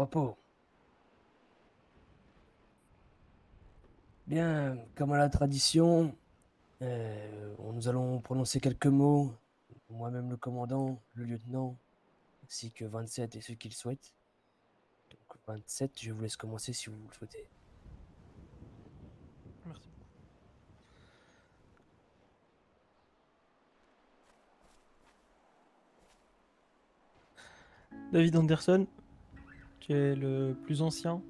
Repos. Bien, comme à la tradition, nous allons prononcer quelques mots, moi-même le commandant, le lieutenant, ainsi que 27 et ceux qui le souhaitent. Donc 27, je vous laisse commencer si vous le souhaitez. Merci. David Anderson, tu es le plus ancien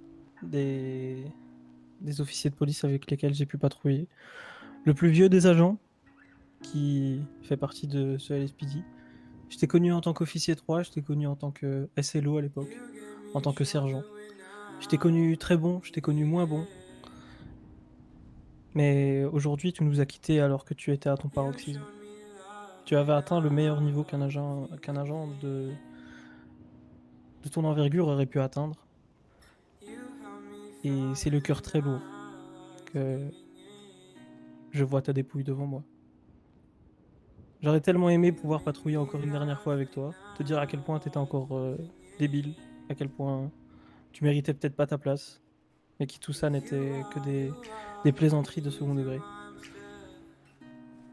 des, des officiers de police avec lesquels j'ai pu patrouiller. Le plus vieux des agents qui fait partie de ce LSPD. Je t'ai connu en tant qu'officier 3, je t'ai connu en tant que SLO à l'époque, en tant que sergent. Je t'ai connu très bon, je t'ai connu moins bon. Mais aujourd'hui, tu nous as quittés alors que tu étais à ton paroxysme. Tu avais atteint le meilleur niveau qu'un agent de ton envergure aurait pu atteindre. Et c'est le cœur très lourd que je vois ta dépouille devant moi. J'aurais tellement aimé pouvoir patrouiller encore une dernière fois avec toi, te dire à quel point t'étais encore débile, à quel point tu méritais peut-être pas ta place, mais que tout ça n'était que des plaisanteries de second degré.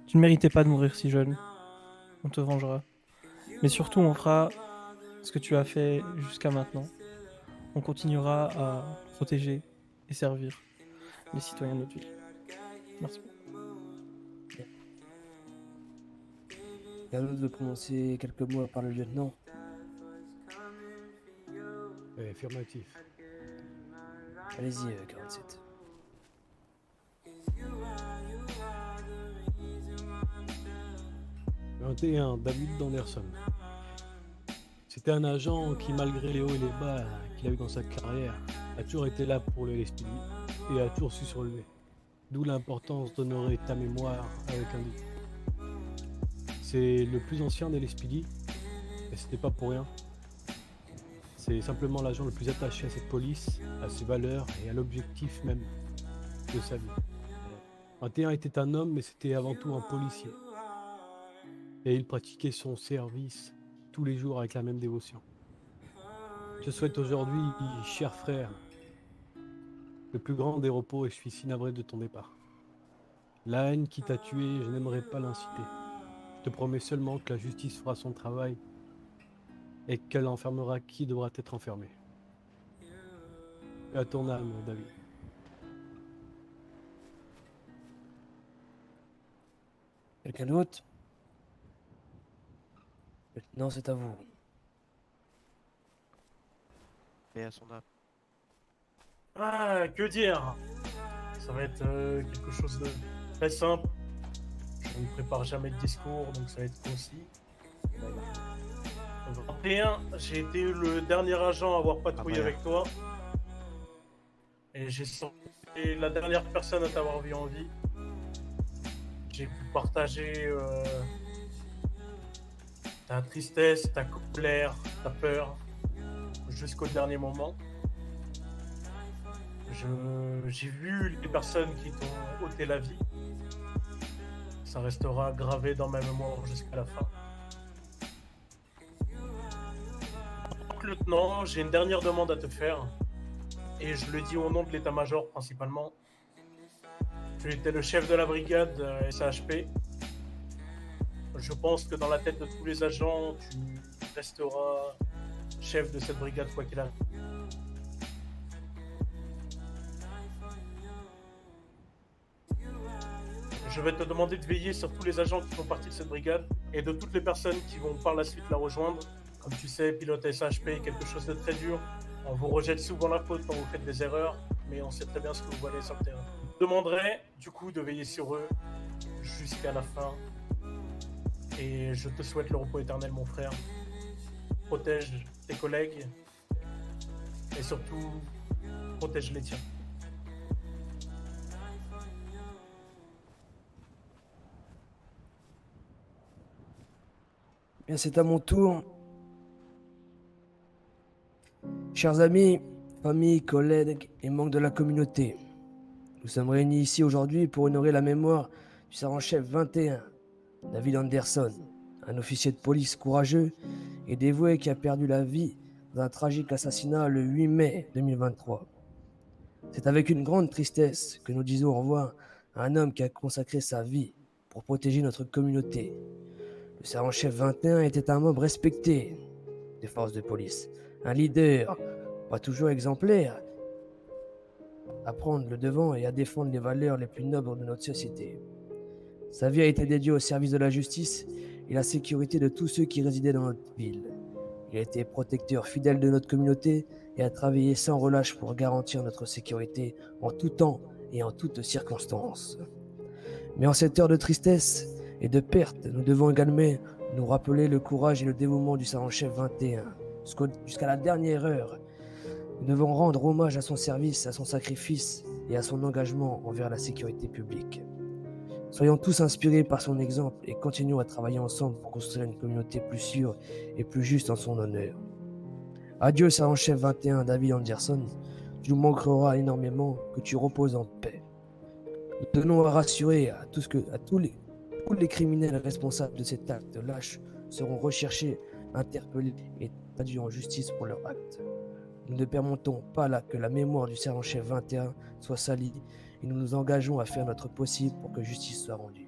Tu ne méritais pas de mourir si jeune, on te vengera. Mais surtout, on fera ce que tu as fait jusqu'à maintenant. On continuera à protéger et servir les citoyens de notre ville. Merci beaucoup. Bien. Et à l'autre de prononcer quelques mots par le lieutenant. Affirmatif. Allez-y, 47. 21, David Anderson. C'était un agent qui, malgré les hauts et les bas qu'il a eu dans sa carrière, a toujours été là pour le LSPD et a toujours su se relever. D'où l'importance d'honorer ta mémoire avec un dit. C'est le plus ancien des LSPD, et ce n'est pas pour rien. C'est simplement l'agent le plus attaché à cette police, à ses valeurs et à l'objectif même de sa vie. 21 était un homme, mais c'était avant tout un policier. Et il pratiquait son service tous les jours avec la même dévotion. Je te souhaite aujourd'hui, cher frère, le plus grand des repos et je suis si navré de ton départ. La haine qui t'a tué, je n'aimerais pas l'inciter. Je te promets seulement que la justice fera son travail et qu'elle enfermera qui devra être enfermé. Et à ton âme, David. Quelqu'un d'autre? Lieutenant, c'est à vous. Et à son âme. Ah, que dire? Ça va être quelque chose de très simple. Je ne prépare jamais de discours, donc ça va être concis. 21, j'ai été le dernier agent à avoir patrouillé avec toi. Et j'ai été la dernière personne à t'avoir vu en vie. J'ai pu partager ta tristesse, ta colère, ta peur, jusqu'au dernier moment. J'ai vu les personnes qui t'ont ôté la vie. Ça restera gravé dans ma mémoire jusqu'à la fin. Donc, lieutenant, j'ai une dernière demande à te faire. Et je le dis au nom de l'état-major principalement. Tu étais le chef de la brigade SHP. Je pense que dans la tête de tous les agents, tu resteras chef de cette brigade quoi qu'il arrive. Je vais te demander de veiller sur tous les agents qui font partie de cette brigade et de toutes les personnes qui vont par la suite la rejoindre. Comme tu sais, piloter SHP est quelque chose de très dur. On vous rejette souvent la faute quand vous faites des erreurs, mais on sait très bien ce que vous valez sur le terrain. Je te demanderai du coup de veiller sur eux jusqu'à la fin. Et je te souhaite le repos éternel, mon frère. Protège tes collègues et surtout protège les tiens. Bien, c'est à mon tour. Chers amis, familles, collègues et membres de la communauté, nous sommes réunis ici aujourd'hui pour honorer la mémoire du sergent-chef 21, David Anderson, un officier de police courageux et dévoué qui a perdu la vie d'un tragique assassinat le 8 mai 2023. C'est avec une grande tristesse que nous disons au revoir à un homme qui a consacré sa vie pour protéger notre communauté. Le sergent-chef 21 était un membre respecté des forces de police, un leader, pas toujours exemplaire, à prendre le devant et à défendre les valeurs les plus nobles de notre société. Sa vie a été dédiée au service de la justice et la sécurité de tous ceux qui résidaient dans notre ville. Il a été protecteur fidèle de notre communauté et a travaillé sans relâche pour garantir notre sécurité en tout temps et en toutes circonstances. Mais en cette heure de tristesse et de perte, nous devons également nous rappeler le courage et le dévouement du sergent-chef 21. Jusqu'à la dernière heure, nous devons rendre hommage à son service, à son sacrifice et à son engagement envers la sécurité publique. Soyons tous inspirés par son exemple et continuons à travailler ensemble pour construire une communauté plus sûre et plus juste en son honneur. Adieu, sergent-chef 21 David Anderson. Tu nous manqueras énormément, que tu reposes en paix. Nous tenons à rassurer à tous les criminels responsables de cet acte lâche seront recherchés, interpellés et traduits en justice pour leur acte. Nous ne permettons pas que la mémoire du sergent-chef 21 soit salie et nous nous engageons à faire notre possible pour que justice soit rendue.